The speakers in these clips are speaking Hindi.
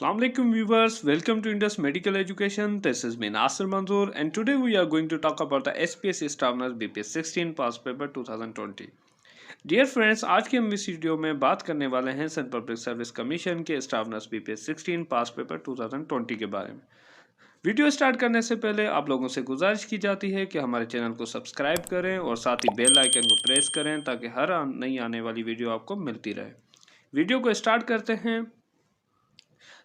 Assalamu alaikum viewers, welcome to Indus Medical Education. This is me Nasir Manzoor and today we are going to talk about the SPSC Staff Nurse BPS 16 Past Paper 2020. Dear friends, आज के हम इस वीडियो में बात करने वाले हैं सेंट्रल पब्लिक सर्विस कमीशन के स्टाफ नर्स बीपीएस 16 पास पेपर 2020 के बारे में। वीडियो स्टार्ट करने से पहले आप लोगों से गुजारिश की जाती है कि हमारे चैनल को सब्सक्राइब करें और साथ ही बेल आइकन को प्रेस करें ताकि हर नई आने वाली वीडियो आपको मिलती रहे। वीडियो को स्टार्ट करते हैं।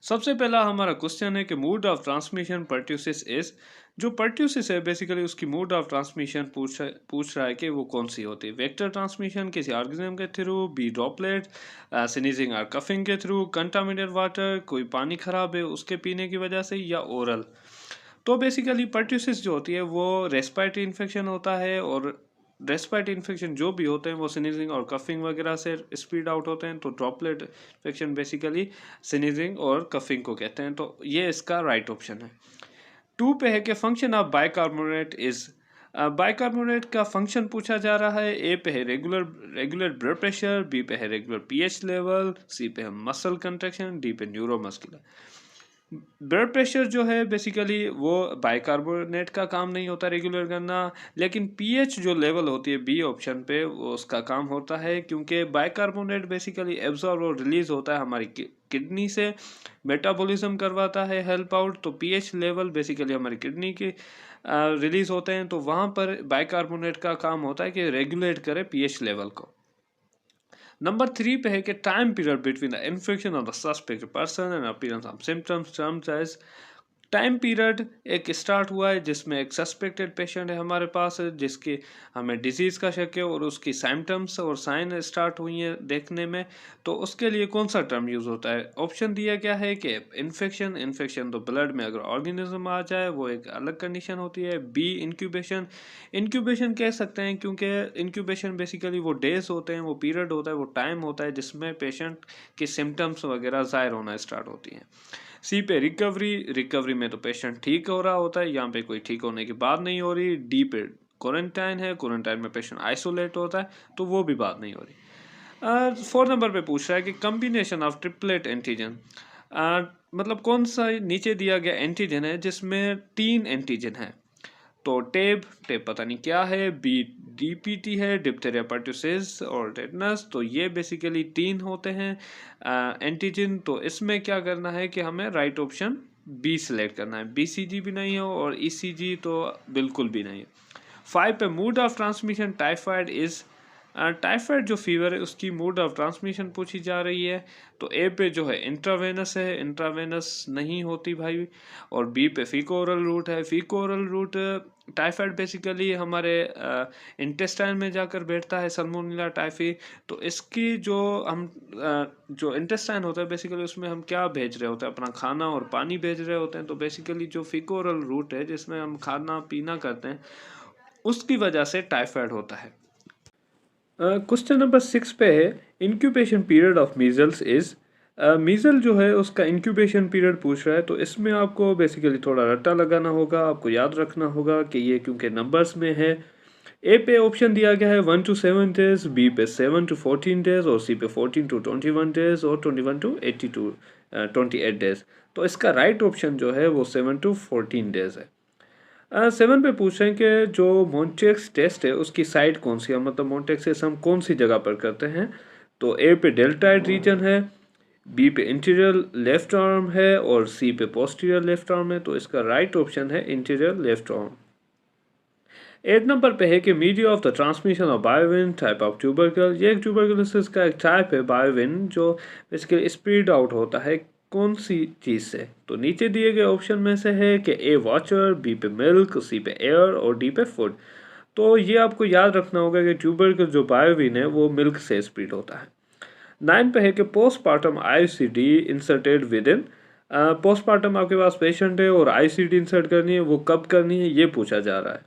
सबसे पहला हमारा क्वेश्चन है कि mode of transmission pertussis is. जो पर्ट्यूसिस है बेसिकली उसकी मोड ऑफ ट्रांसमिशन पूछ रहा है कि वो कौन सी होती है। वेक्टर ट्रांसमिशन किसी ऑर्गेनिज्म के थ्रू, बी ड्रॉपलेट, स्नीजिंग और कफिंग के थ्रू, कंटामिनेटेड वाटर, कोई पानी खराब है उसके पीने की वजह से, या ओरल। तो बेसिकली पर्ट्यूसिस जो होती है वो रेस्पिरेटरी इन्फेक्शन होता है और रेस्पिरेटरी इन्फेक्शन जो भी होते हैं वो स्नीजिंग और कफिंग वगैरह से स्प्रेड आउट होते हैं। तो ड्रॉपलेट इन्फेक्शन बेसिकली स्नीजिंग और कफिंग को कहते हैं। तो ये इसका राइट ऑप्शन है। 2 पे है कि function of bicarbonate is. Bicarbonate का फंक्शन पूछा जा रहा है। ए पे है रेगुलर ब्लड प्रेशर, बी पे है रेगुलर पीएच लेवल, सी पे है मसल कंट्रैक्शन, डी पे न्यूरोमस्कुलर। ब्लड प्रेशर जो है बेसिकली वो बाइकार्बोनेट का काम नहीं होता रेगुलर करना, लेकिन पीएच जो लेवल होती है बी ऑप्शन पे वो उसका काम होता है, क्योंकि बाइकार्बोनेट बेसिकली एब्जॉर्ब और रिलीज होता है हमारी किडनी से, मेटाबॉलिज्म करवाता है, हेल्प आउट। तो पीएच लेवल बेसिकली हमारी किडनी के रिलीज होते हैं, तो वहाँ पर बाइकार्बोनेट का काम होता है कि रेगुलेट करे पीएच लेवल को। नंबर 3 पे है कि time period between the infection of the suspected person and appearance of symptoms terms as. Time period एक स्टार्ट हुआ है जिसमें एक सस्पेक्टेड पेशेंट है हमारे पास जिसकी हमें डिजीज़ का शक है और उसकी सिम्टम्स और साइन स्टार्ट हुई हैं देखने में, तो उसके लिए कौन सा टर्म यूज़ होता है। ऑप्शन दिया गया है कि इन्फेक्शन तो ब्लड में अगर ऑर्गेनिज्म आ जाए वो एक अलग कंडीशन होती है। बी इंक्यूबेशन कह सकते हैं, क्योंकि इंक्यूबेशन बेसिकली वो डेज होते हैं, वो पीरियड होता है, वो टाइम होता है जिसमें पेशेंट की सिम्टम्स वगैरह ज़ाहिर होना स्टार्ट होती हैं। सी पे रिकवरी में तो पेशेंट ठीक हो रहा होता है, यहाँ पे कोई ठीक होने की बात नहीं हो रही। डी पे क्वारंटाइन में पेशेंट आइसोलेट होता है, तो वो भी बात नहीं हो रही। 4 नंबर पे पूछ रहा है कि कम्बिनेशन ऑफ ट्रिपलेट एंटीजन, मतलब कौन सा नीचे दिया गया एंटीजन है जिसमें 3 एंटीजन है। तो टेब पता नहीं क्या है, बी डीपीटी है, डिप्थेरिया पर्टुसिस और टेटनस। तो ये बेसिकली 3 होते हैं एंटीजन। तो इसमें क्या करना है कि हमें राइट ऑप्शन बी सिलेक्ट करना है। बीसीजी भी नहीं हो और ईसीजी तो बिल्कुल भी नहीं है। 5 पे mode of transmission typhoid is. Typhoid जो फीवर है उसकी मोड ऑफ ट्रांसमिशन पूछी जा रही है। तो ए पे जो है इंट्रावेनस नहीं होती भाई, और बी पे फीको ओरल रूट है। फीको ओरल रूट टाइफाइड बेसिकली हमारे इंटेस्टाइन में जाकर बैठता है, सल्मोनेला टाइफी। तो इसकी जो हम जो इंटेस्टाइन होता है बेसिकली उसमें हम क्या भेज रहे होते हैं, अपना खाना और पानी भेज रहे होते हैं। तो बेसिकली जो फीको ओरल रूट है जिसमें हम खाना पीना करते हैं उसकी वजह से टाइफाइड होता है। क्वेश्चन नंबर 6 पे है incubation period of measles is. Measle जो है उसका इंक्यूबेशन पीरियड पूछ रहा है। तो इसमें आपको बेसिकली थोड़ा रट्टा लगाना होगा, आपको याद रखना होगा कि ये क्योंकि नंबर्स में है। ए पे ऑप्शन दिया गया है 1 to 7 डेज, बी पे 7 to 14 डेज और सी पे 14 to 21 डेज और 21 to 28 डेज। तो इसका राइट ऑप्शन जो है वो 7 to 14 डेज है। 7 पे पूछ रहे हैं कि जो मोन्टेक्स टेस्ट है उसकी साइड कौन सी है, मतलब मोन्टेक्स हम कौन सी जगह पर करते हैं। तो ए पे डेल्टाइड रीजन है, बी पे इंटीरियर लेफ्ट आर्म है और सी पे पोस्टीरियर लेफ्ट आर्म है। तो इसका राइट ऑप्शन है इंटीरियर लेफ्ट आर्म। 8 नंबर पे है कि media of the transmission of bovine type of tubercle. ये एक ट्यूबरकुलोसिस का एक टाइप है बायोविन जो बेसिकली स्प्रेड आउट होता है कौन सी चीज़ से। तो नीचे दिए गए ऑप्शन में से है कि ए वाटर, बी पे मिल्क, सी पे एयर और डी पे फूड। तो ये आपको याद रखना होगा कि ट्यूबरकल जो बायोविन है वो मिल्क से स्प्रेड होता है। 9 पे है कि postmortem ICD inserted with in. Postmortem आपके पास पेशेंट है और आईसीडी इंसर्ट करनी है, वो कब करनी है ये पूछा जा रहा है।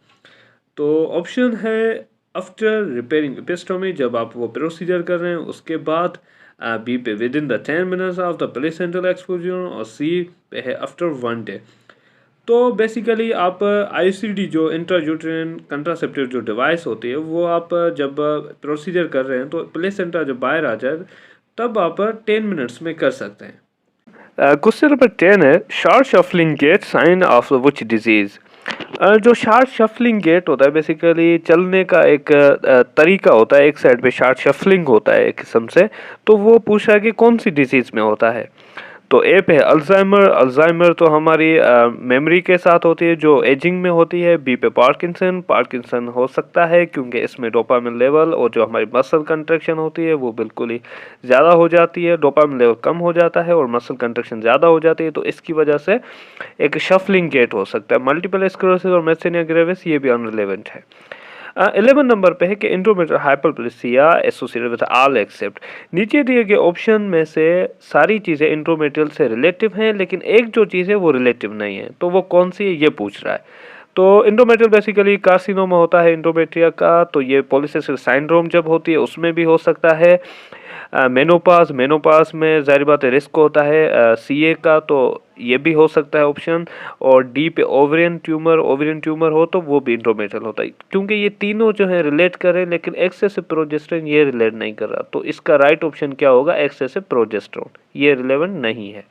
तो ऑप्शन है आफ्टर रिपेयरिंग एपिस्टोमी, जब आप वो प्रोसीजर कर रहे हैं उसके बाद। बी पे with in the 10 minutes of the placental exposure और सी पे है आफ्टर 1 डे। तो बेसिकली आप आईसीडी जो इंट्रायूटेरिन कंट्रासेप्टिव जो डिवाइस होती है वो आप जब प्रोसीजर कर रहे हैं तो प्लेसेंटा जब बाहर आ जाए तब आप 10 मिनट्स में कर सकते हैं। क्वेश्चन नंबर 10 है short shuffling gate sign of which disease. जो शार्ट शफलिंग गेट होता है बेसिकली चलने का एक तरीका होता है, एक साइड पे शार्ट शफलिंग होता है एक किस्म से। तो वो पूछा है कि कौन सी डिजीज में होता है। तो ए पे है अल्जाइमर। अल्जाइमर तो हमारी मेमोरी के साथ होती है जो एजिंग में होती है। बी पे पार्किंसन। पार्किंसन हो सकता है क्योंकि इसमें डोपामिन लेवल और जो हमारी मसल कंट्रैक्शन होती है वो बिल्कुल ही ज़्यादा हो जाती है। डोपामिन लेवल कम हो जाता है और मसल कंट्रैक्शन ज़्यादा हो जाती है, तो इसकी वजह से एक शफलिंग गेट हो सकता है। मल्टीपल स्क्लेरोसिस और मैस्थेनिया ग्रेविस ये भी अनरिलेवेंट है। 11 नंबर पे है कि endometrial hyperplasia associated with all except. नीचे दिए गए ऑप्शन में से सारी चीज़ें इंट्रोमेट्रियल से रिलेटिव हैं, लेकिन एक जो चीज़ है वो रिलेटिव नहीं है, तो वो कौन सी है ये पूछ रहा है। तो इंट्रोमेट्रियल बेसिकली कार्सिनोमा होता है इंट्रोमेट्रिया का, तो ये पॉलीसिस्टिक सिंड्रोम जब होती है उसमें भी हो सकता है। मेनोपाज। मेनोपाज में ज़ाहिर बात है रिस्क होता है सीए का, तो ये भी हो सकता है ऑप्शन। और डी पे ओवेरियन ट्यूमर। ओवेरियन ट्यूमर हो तो वो भी इंट्रोमेट्रियल होता है, क्योंकि ये तीनों जो है रिलेट कर रहे हैं, लेकिन एक्सेसिव प्रोजेस्टेरोन ये रिलेट नहीं कर रहा, तो इसका राइट ऑप्शन क्या होगा, एक्सेसिव प्रोजेस्टेरोन, ये रिलेवेंट नहीं है।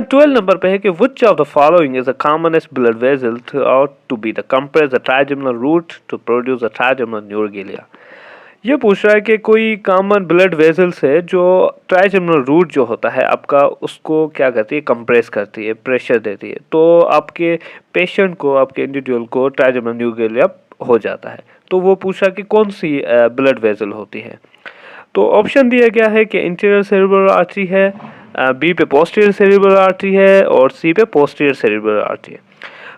12 नंबर पे है कि which of the following is the commonest blood vessel thought to be the compress the trigeminal root to produce the trigeminal neuroglia। ये पूछ रहा है कि कोई कॉमन ब्लड वेसल्स है जो ट्राइजेमिनल रूट जो होता है आपका उसको क्या करती है, कंप्रेस करती है, प्रेशर देती है, तो आपके पेशेंट को, आपके इंडिविजुअल को ट्राइजेमिनल न्यूरोगेलिया हो जाता है। तो वो पूछा कि कौन सी ब्लड वेसल होती है। तो ऑप्शन दिया गया है कि इंटीरियर सेरेब्रल आर्टरी है, बी पे पोस्टीरियर सेरेब्रल आर्टरी है और सी पे पोस्टीरियर सेरेब्रल आर्टरी है।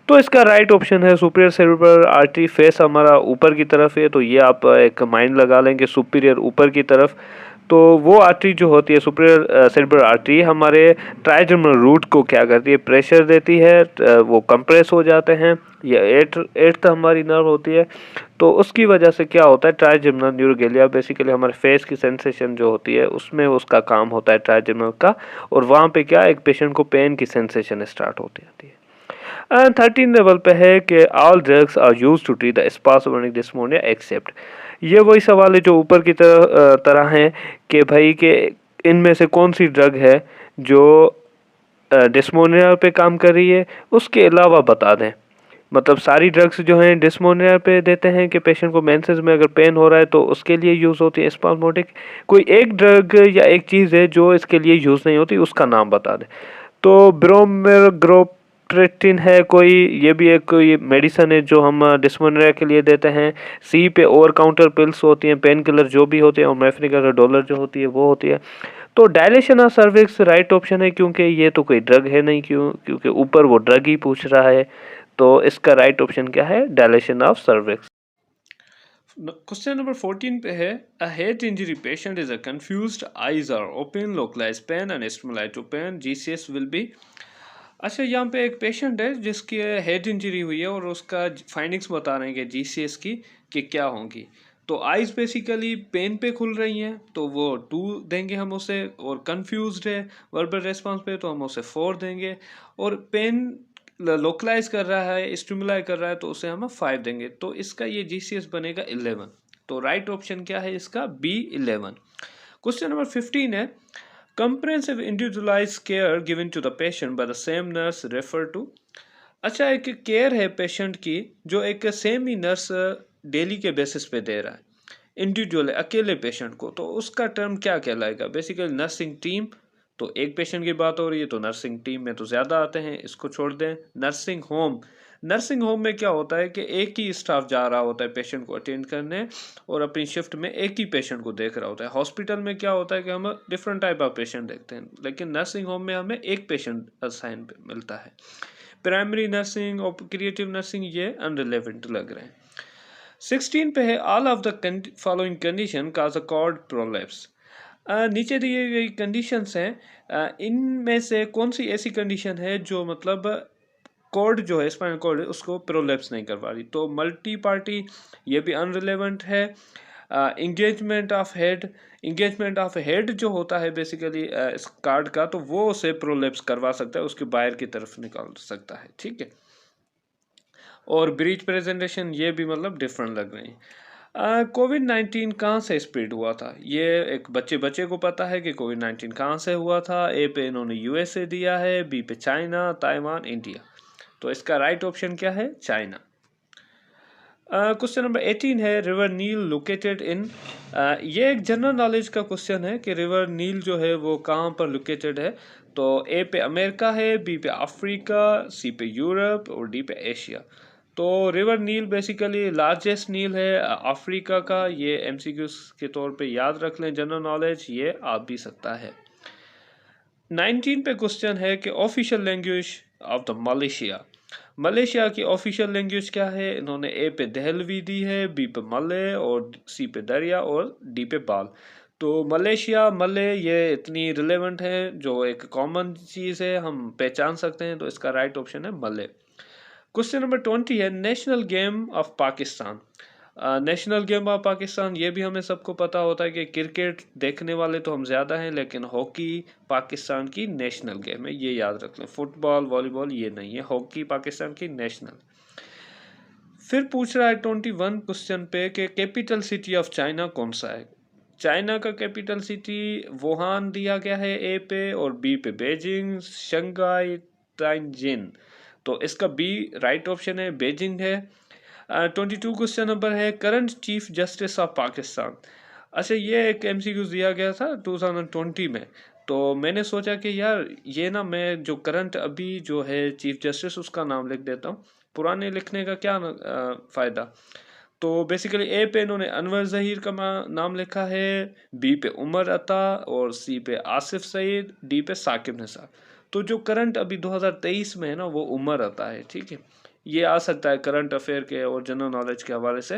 तो इसका राइट ऑप्शन है सुपीरियर सेरेब्रल आर्टरी। फेस हमारा ऊपर की तरफ है, तो ये आप एक माइंड लगा लेंगे सुपीरियर ऊपर की तरफ। तो वो आर्टरी जो होती है सुपीरियर सेरेब्रल आर्टरी हमारे ट्राइजेमिनल रूट को क्या करती है, प्रेशर देती है, वो कंप्रेस हो जाते हैं। ये एट्थ हमारी नर्व होती है, तो उसकी वजह से क्या होता है, ट्राइजेमिनल न्यूरोगेलिया बेसिकली हमारे फेस की सेंसेशन जो होती है उसमें उसका काम होता है ट्राइजेमिनल का, और वहाँ पे क्या एक पेशेंट को पेन की सेंसेशन स्टार्ट होती है। 13 लेवल पे है कि all drugs are used to treat the spasmodic dysmenorrhea except. ये वही सवाल है जो ऊपर की तरह है कि भाई के इनमें से कौन सी ड्रग है जो डिस्मोनिया पे काम कर रही है, उसके अलावा बता दें। मतलब सारी ड्रग्स जो हैं डिस्मोनिया पे देते हैं कि पेशेंट को मेंसेस में अगर पेन हो रहा है तो उसके लिए यूज़ होती है स्पासमोटिक। कोई एक ड्रग या एक चीज़ है जो इसके लिए यूज़ नहीं होती, उसका नाम बता दें। तो ब्रोमेग्रोप्रेटिन है कोई, ये भी एक कोई मेडिसन है जो हम डिस्मोनिया के लिए देते हैं। सी पे ओवर काउंटर पिल्स होती हैं, पेन किलर जो भी होते हैं, और मेफ्रिक्स डॉलर जो होती है वो होती है। तो dilation of cervix right option है, क्योंकि ये तो कोई ड्रग है नहीं, क्योंकि ऊपर वो ड्रग ही पूछ रहा है। तो इसका राइट ऑप्शन क्या है, dilation of cervix. Question number 14 पे है a head injury patient is a confused, eyes are open, localize pain and stimuli to pain, GCS will be. अच्छा, यहाँ पे एक पेशेंट है जिसकी हेड इंजरी हुई है और उसका फाइंडिंग्स बता रहे हैं कि जीसीएस की कि क्या होंगी। तो आइज बेसिकली पेन पे खुल रही हैं, तो वो 2 देंगे हम उसे, और कंफ्यूज्ड है वर्बल रेस्पॉन्स पे तो हम उसे 4 देंगे, और पेन लोकलाइज कर रहा है, स्टिमुलाई कर रहा है, तो उसे हम 5 देंगे। तो इसका ये जीसीएस बनेगा 11। तो राइट ऑप्शन क्या है इसका, बी 11। क्वेश्चन नंबर 15 है comprehensive individualized care given to the patient by the same nurse refer to। अच्छा, एक केयर है पेशेंट की जो एक सेम ही नर्स डेली के बेसिस पे दे रहा है, इंडिविजुअल है अकेले पेशेंट को, तो उसका टर्म क्या कहलाएगा, बेसिकली नर्सिंग टीम। तो एक पेशेंट की बात हो रही है तो नर्सिंग टीम में तो ज़्यादा आते हैं, इसको छोड़ दें। Nursing home. नर्सिंग होम में क्या होता है कि एक ही स्टाफ जा रहा होता है पेशेंट को अटेंड करने, और अपनी शिफ्ट में एक ही पेशेंट को देख रहा होता है। हॉस्पिटल में क्या होता है कि हम डिफरेंट टाइप ऑफ पेशेंट देखते हैं, लेकिन नर्सिंग होम में हमें एक पेशेंट असाइन मिलता है। प्राइमरी नर्सिंग और क्रिएटिव नर्सिंग ये अनरिलेवेंट लग रहे हैं। 16 पे है all of the following condition cause a cord prolapse. नीचे दिए गई कंडीशंस हैं, इनमें से कौन सी ऐसी कंडीशन है जो मतलब कॉर्ड जो है, स्पाइनल कॉर्ड है, उसको प्रोलैप्स नहीं करवा रही। तो मल्टी पार्टी ये भी अनरिलेवेंट है। Engagement of head. Engagement of head जो होता है बेसिकली इस कार्ड का, तो वो उसे प्रोलैप्स करवा सकता है, उसके बाहर की तरफ निकाल सकता है, ठीक है। और ब्रीच प्रेजेंटेशन ये भी मतलब डिफरेंट लग रहे हैं। कोविड-19 कहाँ से स्प्रेड हुआ था? ये एक बच्चे बच्चे को पता है कि कोविड-19 कहाँ से हुआ था। ए पे इन्होंने यूएसए दिया है, बी पे चाइना, ताइवान, इंडिया। तो इसका राइट ऑप्शन क्या है? चाइना। क्वेश्चन नंबर 18 है रिवर नील लोकेटेड इन। ये एक जनरल नॉलेज का क्वेश्चन है कि रिवर नील जो है वो कहाँ पर लोकेटेड है। तो ए पे अमेरिका है, बी पे अफ्रीका, सी पे यूरोप और डी पे एशिया। तो रिवर नील बेसिकली लार्जेस्ट नील है अफ्रीका का। ये एमसीक्यूज के तौर पे याद रख लें, जनरल नॉलेज ये आ भी सकता है। 19 पे क्वेश्चन है कि official language of the Malaysia. Malaysia की ऑफिशियल लैंग्वेज क्या है? इन्होंने ए पे दहलवी दी है, बी पे मले और सी पे दरिया और डी पे बाल। तो मलेशिया मले ये इतनी रिलेवेंट है, जो एक कॉमन चीज़ है, हम पहचान सकते हैं। तो इसका राइट ऑप्शन है मले। क्वेश्चन नंबर 20 है national game of Pakistan. National game of Pakistan ये भी हमें सबको पता होता है कि क्रिकेट देखने वाले तो हम ज़्यादा हैं, लेकिन हॉकी पाकिस्तान की नेशनल गेम है, ये याद रख लें। फुटबॉल वॉलीबॉल ये नहीं है, हॉकी पाकिस्तान की नेशनल। फिर पूछ रहा है 21 क्वेश्चन पे कि कैपिटल सिटी ऑफ चाइना कौन सा है? चाइना का कैपिटल सिटी वुहान दिया गया है ए पे, और बी पे बीजिंग, शंघाई, टाइंजिन। तो इसका बी राइट ऑप्शन है, बीजिंग है। 22 क्वेश्चन नंबर है current chief justice of Pakistan. अच्छा, ये एक एमसीक्यू दिया गया था 2020 में। तो मैंने सोचा कि यार ये ना, मैं जो करंट अभी जो है चीफ जस्टिस उसका नाम लिख देता हूँ, पुराने लिखने का क्या फ़ायदा। तो बेसिकली ए पे इन्होंने अनवर ज़हीर का नाम लिखा है, बी पे उमर अता और सी पे आसिफ सईद, डी पे साकिब निसार। तो जो करंट अभी 2023 में है ना वो उमर अता है, ठीक है। ये आ सकता है करंट अफेयर के और जनरल नॉलेज के हवाले से।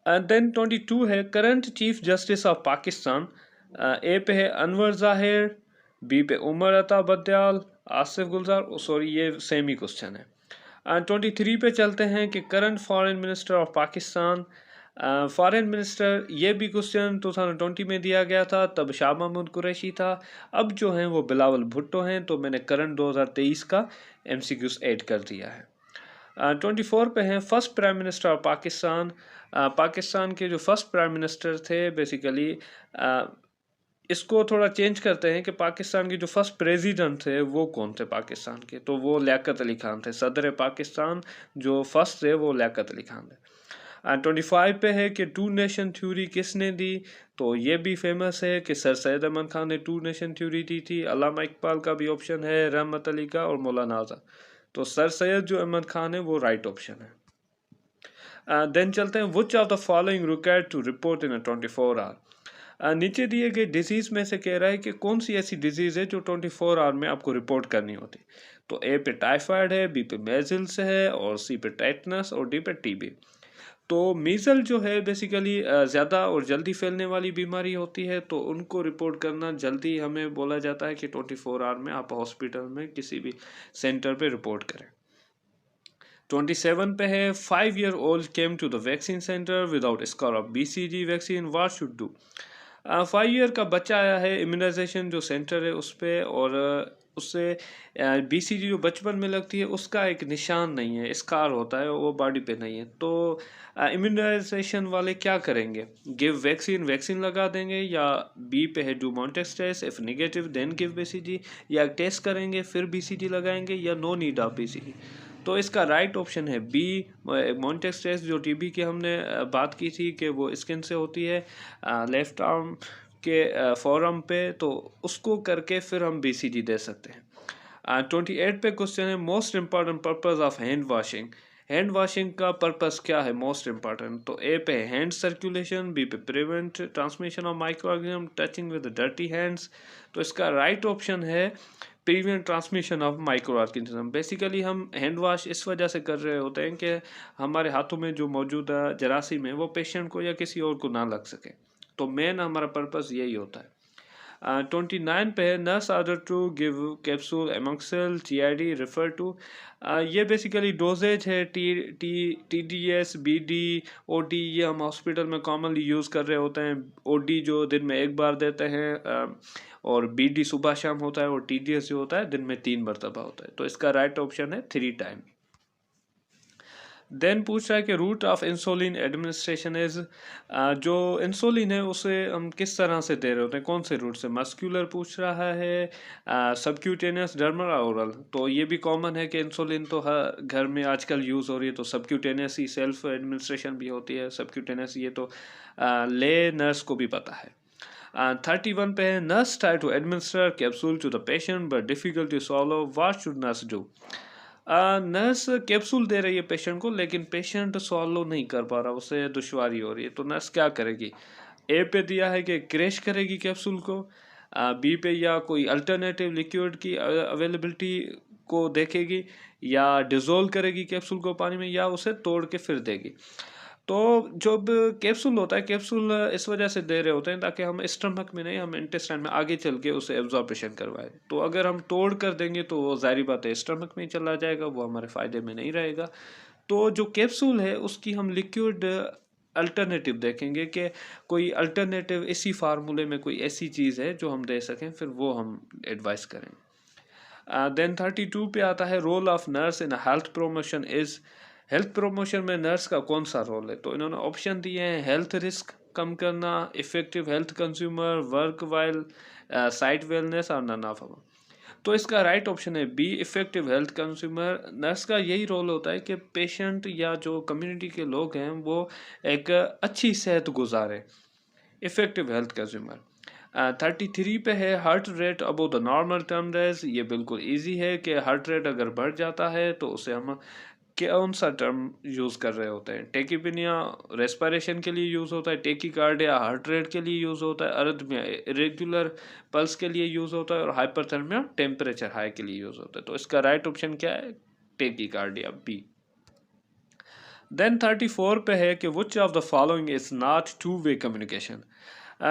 एंड देन 22 है current chief justice of Pakistan. A पे है अनवर ज़ाहिर, बी पे उमर अता बदयाल, आसिफ गुलजार, सॉरी ये सेम ही क्वेश्चन है। 23 पे चलते हैं कि current foreign minister of Pakistan. Foreign minister ये भी क्वेश्चन 2020 में दिया गया था, तब शाह महमूद कुरैशी था। अब जो हैं वो बिलावल भुट्टो हैं, तो मैंने करंट 2023 का एमसीक्यूज ऐड कर दिया है। 24 पे हैं first prime minister of Pakistan. Pakistan के जो फर्स्ट प्राइम मिनिस्टर थे बेसिकली, इसको थोड़ा चेंज करते हैं कि पाकिस्तान के जो फर्स्ट प्रेसिडेंट थे वो कौन थे पाकिस्तान के। तो वो लियाकत अली खान थे, सदर पाकिस्तान जो फर्स्ट थे वो लियाकत अली खान थे। 25 पे है कि टू नेशन थ्योरी किसने दी? तो ये भी फेमस है कि सर सैयद अहमद खान ने टू नेशन थ्योरी दी थी। अल्लामा इकबाल का भी ऑप्शन है, रहमत अली का और मौलाना आज़ाद। तो सर सैयद जो अहमद खान है वो राइट ऑप्शन है। देन चलते हैं which of the following required to report in 24 hour. नीचे दिए गए डिजीज में से कह रहा है कि कौन सी ऐसी डिजीज है जो 24 आवर में आपको रिपोर्ट करनी होती। तो ए पे टाइफाइड है, बी पे मेजल्स है और सी पे टेटनस और डी पे टीबी। तो मीजल जो है बेसिकली ज़्यादा और जल्दी फैलने वाली बीमारी होती है, तो उनको रिपोर्ट करना जल्दी हमें बोला जाता है कि 24 आवर में आप हॉस्पिटल में किसी भी सेंटर पे रिपोर्ट करें। 27 पे है 5 year old came to the vaccine center without scar of BCG vaccine, what should do। 5 year का बच्चा आया है इम्यूनाइजेशन जो सेंटर है उस पर, और उससे बीसीजी जो बचपन में लगती है उसका एक निशान नहीं है, स्कार होता है, वो बॉडी पे नहीं है। तो इम्यूनाइजेशन वाले क्या करेंगे? गिव वैक्सीन, वैक्सीन लगा देंगे, या बी पे है do Mantoux test, if negative then give BCG, या टेस्ट करेंगे फिर बीसीजी लगाएंगे, या नो नीड ऑफ बीसीजी। तो इसका राइट ऑप्शन है बी, मॉन्टेक्स टेस्ट जो टीबी की हमने बात की थी कि वो स्किन से होती है लेफ्ट आर्म के फॉरम पे, तो उसको करके फिर हम बीसीजी दे सकते हैं। 28 पे क्वेश्चन है most important purpose of hand washing. Hand washing का पर्पस क्या है मोस्ट इम्पॉर्टेंट? तो ए पे हैंड सर्कुलेशन, बी पे prevent transmission of micro organism, touching with dirty hands. तो इसका राइट ऑप्शन है prevent transmission of micro organism. Basically हम हैंड वॉश इस वजह से कर रहे होते हैं कि हमारे हाथों में जो मौजूदा जरासीम है वो पेशेंट को या किसी और को ना लग सके। तो मेन हमारा पर्पस यही होता है। 29 पे है nurse order to give capsule amoxil TID refer to. ये बेसिकली डोजेज है TDS BD OD, ये हम हॉस्पिटल में कॉमनली यूज़ कर रहे होते हैं। OD जो दिन में एक बार देते हैं, और BD सुबह शाम होता है, और TDS जो होता है दिन में 3 मरतबा होता है। तो इसका राइट ऑप्शन है 3 टाइम। देन पूछ रहा है कि route of insulin administration is, जो इंसुलिन है उसे हम किस तरह से दे रहे होते हैं, कौन से रूट से। मस्क्यूलर पूछ रहा है, सबक्यूटेनियस, डर्मल, ओरल। तो ये भी कॉमन है कि इंसुलिन तो हर घर में आजकल यूज़ हो रही है, तो सबक्यूटेनियस ही सेल्फ एडमिनिस्ट्रेशन भी होती है। सबक्यूटेनियस ये तो ले नर्स को भी पता है। 31 पे है, nurse try to administer capsule to the patient but difficult to solve, what should nurse do. Nurse capsule दे रही है पेशेंट को, लेकिन पेशेंट सॉल्व नहीं कर पा रहा, उसे दुश्वारी हो रही है, तो नर्स क्या करेगी। ए पे दिया है कि क्रैश करेगी कैप्सूल को, बी पे या कोई अल्टरनेटिव लिक्विड की अवेलेबिलिटी को देखेगी, या डिजोल्व करेगी कैप्सूल को पानी में, या उसे तोड़ के फिर देगी। तो जब कैप्सूल होता है, कैप्सूल इस वजह से दे रहे होते हैं ताकि हम स्टमक में नहीं, हम इंटेस्टाइन में आगे चल के उसे एब्जॉर्प्शन करवाए। तो अगर हम तोड़ कर देंगे तो वो ज़ाहिर बात है स्टमक में ही चला जाएगा, वो हमारे फ़ायदे में नहीं रहेगा। तो जो कैप्सूल है उसकी हम लिक्विड अल्टरनेटिव देखेंगे कि कोई अल्टरनेटिव इसी फार्मूले में कोई ऐसी चीज़ है जो हम दे सकें, फिर वो हम एडवाइस करें। देन 32 पे आता है, role of nurse in health promotion is. Health promotion में नर्स का कौन सा रोल है। तो इन्होंने ऑप्शन दिए हैं, हेल्थ रिस्क कम करना, effective health consumer, work while, site wellness, और नन ऑफ। तो इसका राइट ऑप्शन है B, effective health consumer. Nurse का यही रोल होता है कि पेशेंट या जो कम्युनिटी के लोग हैं वो एक अच्छी सेहत गुजारे, इफेक्टिव हेल्थ कंज्यूमर। 33 पे है, heart rate above the normal term range. ये बिल्कुल इजी है कि हार्ट रेट अगर बढ़ जाता है तो उसे हम कौन सा टर्म यूज़ कर रहे होते हैं। टेकीपिनिया रेस्पिरेशन के लिए यूज़ होता है, टेकीकार्डिया हार्ट रेट के लिए यूज़ होता है, अरिथमिया इरेगुलर पल्स के लिए यूज़ होता है, और हाइपरथर्मिया टेम्परेचर हाई के लिए यूज़ होता है। तो इसका राइट ऑप्शन क्या है, टेकीकार्डिया, बी। देन 34 पे है कि विच of the following is not two way communication.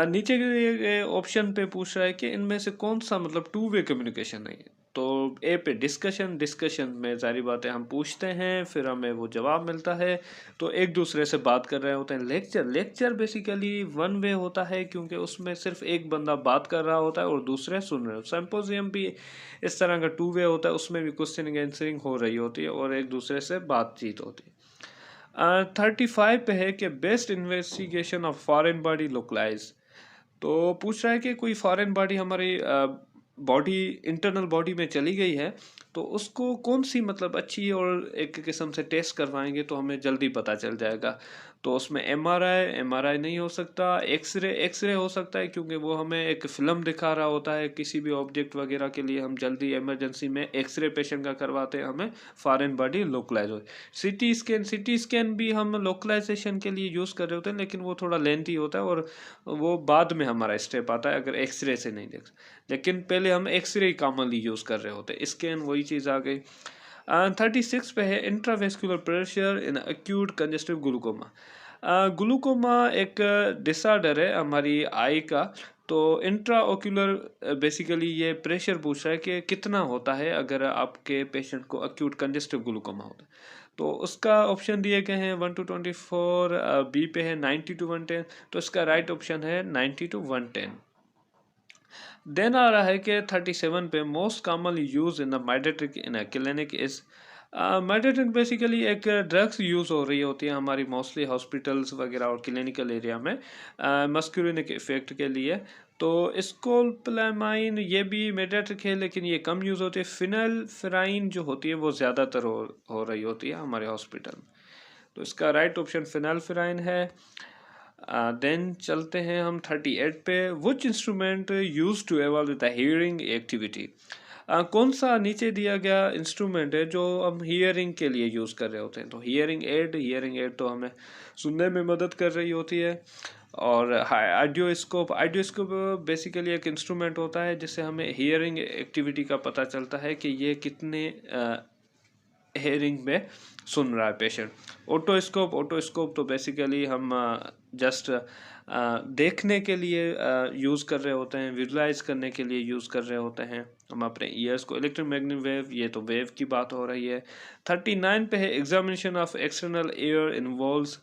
नीचे के ऑप्शन पे पूछ रहा है कि इनमें से कौन सा मतलब टू वे कम्युनिकेशन नहीं है। तो ए पे डिस्कशन, डिस्कशन में सारी बातें हम पूछते हैं, फिर हमें वो जवाब मिलता है, तो एक दूसरे से बात कर रहे होते हैं। Lecture, lecture basically one way होता है क्योंकि उसमें सिर्फ एक बंदा बात कर रहा होता है और दूसरे सुन रहे होते हैं। सिंपोजियम भी इस तरह का टू वे होता है, उसमें भी क्वेश्चनिंग आंसरिंग हो रही होती है और एक दूसरे से बातचीत होती है। 35 पे है कि best investigation of foreign body localise. तो पूछ रहा है कि कोई फॉरेन बॉडी हमारी बॉडी, इंटरनल बॉडी में चली गई है, तो उसको कौन सी मतलब अच्छी और एक किस्म से टेस्ट करवाएंगे तो हमें जल्दी पता चल जाएगा। तो उसमें एमआरआई, एमआरआई नहीं हो सकता, एक्सरे, एक्सरे हो सकता है क्योंकि वो हमें एक फिल्म दिखा रहा होता है किसी भी ऑब्जेक्ट वगैरह के लिए, हम जल्दी इमरजेंसी में एक्सरे पेशेंट का करवाते हैं, हमें फॉरेन बॉडी लोकलाइज हो। सिटी स्कैन, सिटी स्कैन भी हम लोकलाइजेशन के लिए यूज़ कर रहे होते हैं, लेकिन वो थोड़ा लेंथी होता है और वो बाद में हमारा स्टेप आता है अगर एक्सरे से नहीं देख, लेकिन पहले हम एक्सरे ही कॉमनली यूज़ कर रहे होते हैं। स्कैन वही चीज़ आ गई। 36 पे है, intravascular pressure in acute congestive glaucoma. Glaucoma एक डिसऑर्डर है हमारी आई का। तो इंट्रा ओक्यूलर बेसिकली ये प्रेशर पूछ रहा है कि कितना होता है अगर आपके पेशेंट को एक्यूट कंजेस्टिव ग्लूकोमा होता है। तो उसका ऑप्शन दिए गए हैं 1 to 24, बी पे है 90 to 110। तो इसका राइट ऑप्शन है 90 to 110। देन आ रहा है कि 37 पे, most commonly use in the mydriatic in a clinic is. Mydriatic basically एक ड्रग्स यूज़ हो रही होती है हमारी मोस्टली हॉस्पिटल्स वगैरह और क्लिनिकल एरिया में मस्कुलिनिक इफेक्ट के लिए। तो स्कोपोलामाइन ये भी मेडिएट्रिक है लेकिन ये कम यूज़ होती है। फिनाइल्फ्राइन जो होती है वो ज़्यादातर हो रही होती है हमारे हॉस्पिटल में। तो इसका राइट ऑप्शन फिनाइल्फ्राइन है। देन चलते हैं हम 38 पे, which instrument use to evolve the hearing activity. कौन सा नीचे दिया गया इंस्ट्रूमेंट है जो हम हियरिंग के लिए यूज़ कर रहे होते हैं। तो हियरिंग एड, हियरिंग एड तो हमें सुनने में मदद कर रही होती है। और ऑडियोस्कोप, ऑडियोस्कोप बेसिकली एक इंस्ट्रूमेंट होता है जिससे हमें हियरिंग एक्टिविटी का पता चलता है कि ये कितने हेयरिंग में सुन रहा है पेशेंट। ओटोस्कोप, ओटोस्कोप तो बेसिकली हम जस्ट देखने के लिए यूज़ कर रहे होते हैं, विजुलाइज करने के लिए यूज़ कर रहे होते हैं हम अपने ईयर्स को। इलेक्ट्रोमैग्नेटिक वेव, ये तो वेव की बात हो रही है। 39 पे है, examination of external air involves.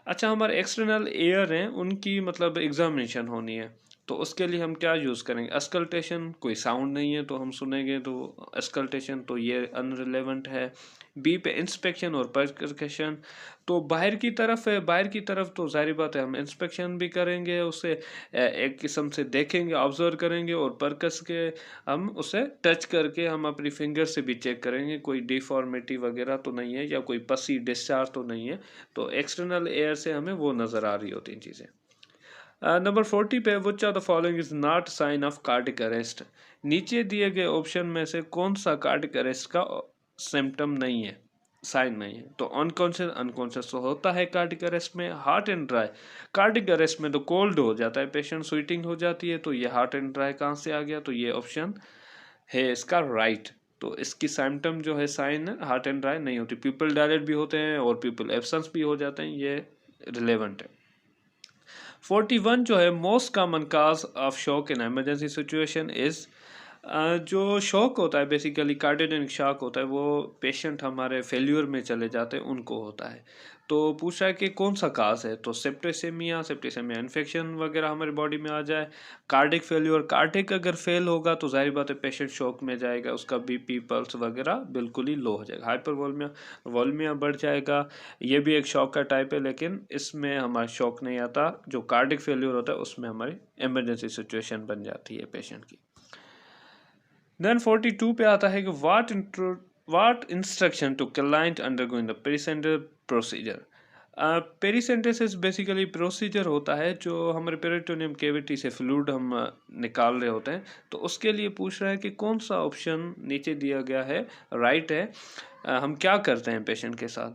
अच्छा, हमारे एक्सटर्नल एयर हैं उनकी मतलब एग्जामिनेशन होनी है। तो उसके लिए हम क्या यूज़ करेंगे, अस्कल्टेशन, कोई साउंड नहीं है तो हम सुनेंगे तो अस्कल्टेशन, तो ये अनरिलेवेंट है। बी पे इंस्पेक्शन और परकशन, तो बाहर की तरफ है, बाहर की तरफ तो जाहिर बात है हम इंस्पेक्शन भी करेंगे, उसे एक किस्म से देखेंगे, ऑब्जर्व करेंगे, और परकस के हम उसे टच करके हम अपनी फिंगर से भी चेक करेंगे कोई डिफॉर्मिटी वगैरह तो नहीं है या कोई पसी डिस्चार्ज तो नहीं है। तो एक्सटर्नल एयर से हमें वो नज़र आ रही होती हैं चीज़ें। नंबर 40 पे which are the following is not sign of cardiac arrest, नीचे दिए गए ऑप्शन में से कौन सा कार्डिक अरेस्ट का सिम्टम नहीं है, साइन नहीं है। तो अनकॉन्शियस, अनकॉन्शियस तो होता है कार्डिक अरेस्ट में। Heart and dry, cardiac arrest में तो कोल्ड हो जाता है पेशेंट, स्वीटिंग हो जाती है, तो ये हार्ट एंड ड्राई कहाँ से आ गया, तो ये ऑप्शन है इसका राइट। तो इसकी सिम्टम जो है साइन हार्ट एंड ड्राई नहीं होती, पीपल डायलेट भी होते हैं और पीपल एब्सेंस भी हो जाते हैं, ये रिलेवेंट है। 41 जो है most common cause of shock in emergency situation is, जो शॉक होता है बेसिकली कार्डियक शॉक होता है, वो पेशेंट हमारे फेल्यूर में चले जाते हैं उनको होता है। तो पूछा है कि कौन सा काज है, तो सेप्टिसेमिया, सेप्टिसेमिया इन्फेक्शन वगैरह हमारी बॉडी में आ जाए, कार्डिक फेल्यूर, कार्डिक अगर फेल होगा तो जाहिर बात है पेशेंट शॉक में जाएगा, उसका बीपी पल्स वगैरह बिल्कुल ही लो हो जाएगा, हाइपरवोल्मिया, वोल्मिया बढ़ जाएगा। ये भी एक शॉक का टाइप है, लेकिन इसमें हमारा शॉक नहीं आता। जो कार्डिक फेल्यूर होता है उसमें हमारी इमरजेंसी सिचुएशन बन जाती है पेशेंट की। देन 42 पे आता है कि what instruction to client undergoing the paracentesis procedure. Paracentesis basically procedure होता है जो हमारे पेरिटोनियम कैविटी से फ्लूइड हम निकाल रहे होते हैं, तो उसके लिए पूछ रहा है कि कौन सा ऑप्शन नीचे दिया गया है राइट है। हम क्या करते हैं पेशेंट के साथ,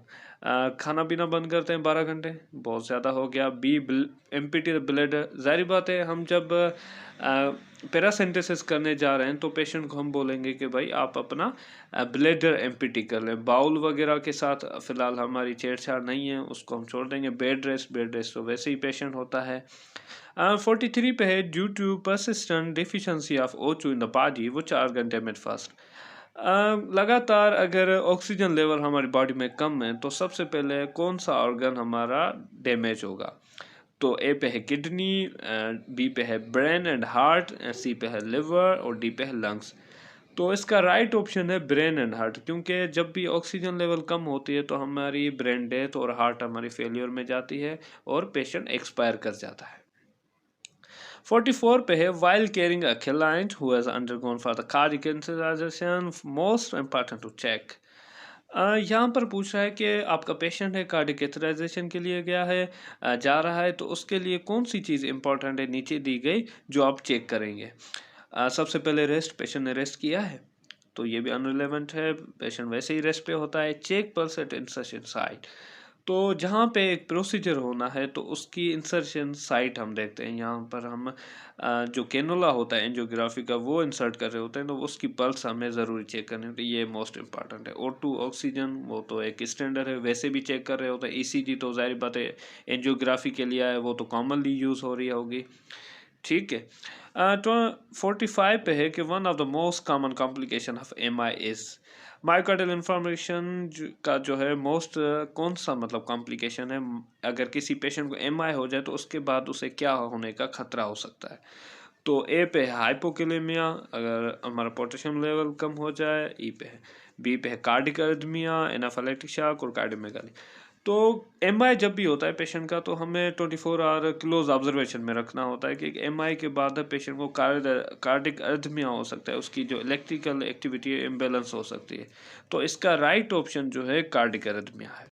खाना पीना बंद करते हैं 12 घंटे, बहुत ज़्यादा हो गया। बी एम्पटी द ब्लैडर, जाहिर बात है हम जब पैरासिंथेसिस करने जा रहे हैं तो पेशेंट को हम बोलेंगे कि भाई आप अपना ब्लैडर एम्पटी कर लें, बाउल वगैरह के साथ फ़िलहाल हमारी छेड़छाड़ नहीं है, उसको हम छोड़ देंगे। बेड रेस्ट, बेड रेस्ट तो वैसे ही पेशेंट होता है। 43 पे है due to persistent deficiency of O2 in the body which organ damage first. लगातार अगर ऑक्सीजन लेवल हमारी बॉडी में कम है तो सबसे पहले कौन सा ऑर्गन हमारा डैमेज होगा, तो ए पे है किडनी, बी पे है ब्रेन एंड हार्ट, सी पे है लिवर और डी पे है लंग्स। तो इसका राइट ऑप्शन है ब्रेन एंड हार्ट, क्योंकि जब भी ऑक्सीजन लेवल कम होती है तो हमारी ब्रेन डेथ और हार्ट हमारी फेलियर में जाती है और पेशेंट एक्सपायर कर जाता है। 44 पे है while caring a client who has undergone for the cardiac insufficiency most important to check. यहाँ पर पूछ रहा है कि आपका पेशेंट है कार्डियक कैथेटराइजेशन के लिए गया है, जा रहा है, तो उसके लिए कौन सी चीज़ इंपॉर्टेंट है नीचे दी गई जो आप चेक करेंगे। सबसे पहले रेस्ट, पेशेंट ने रेस्ट किया है तो ये भी अनरिलेवेंट है, पेशेंट वैसे ही रेस्ट पे होता है। Check pulse at insertion site, तो जहाँ पे एक प्रोसीजर होना है तो उसकी इंसर्शन साइट हम देखते हैं। यहाँ पर हम जो कैनुला होता है एंजियोग्राफी का वो इंसर्ट कर रहे होते हैं, तो उसकी पल्स हमें ज़रूरी चेक करनी होती है, ये मोस्ट इंपॉर्टेंट है। O2 ऑक्सीजन वो तो एक स्टैंडर्ड है, वैसे भी चेक कर रहे होते हैं। ECG तो जाहिर बात है एंजियोग्राफी के लिए है, वो तो कॉमनली यूज़ हो रही होगी, ठीक है। तो 45 पे है कि one of the most common complication of MI is, myocardial information का जो है मोस्ट कौन सा मतलब कॉम्प्लिकेशन है, अगर किसी पेशेंट को MI हो जाए तो उसके बाद उसे क्या होने का खतरा हो सकता है। तो ए पे है हाइपोकैलेमिया, अगर हमारा पोटेशियम लेवल कम हो जाए। ई पे है, बी पे है कार्डिक अरिथमिया, एनाफिलेक्टिक शॉक और कार्डियोमेगाली। तो MI जब भी होता है पेशेंट का तो हमें 24 आवर क्लोज ऑब्जर्वेशन में रखना होता है कि MI के बाद पेशेंट को कार्डिक अरिथमिया हो सकता है, उसकी जो इलेक्ट्रिकल एक्टिविटी इम्बेलेंस हो सकती है। तो इसका राइट ऑप्शन जो है कार्डिक अरिथमिया है।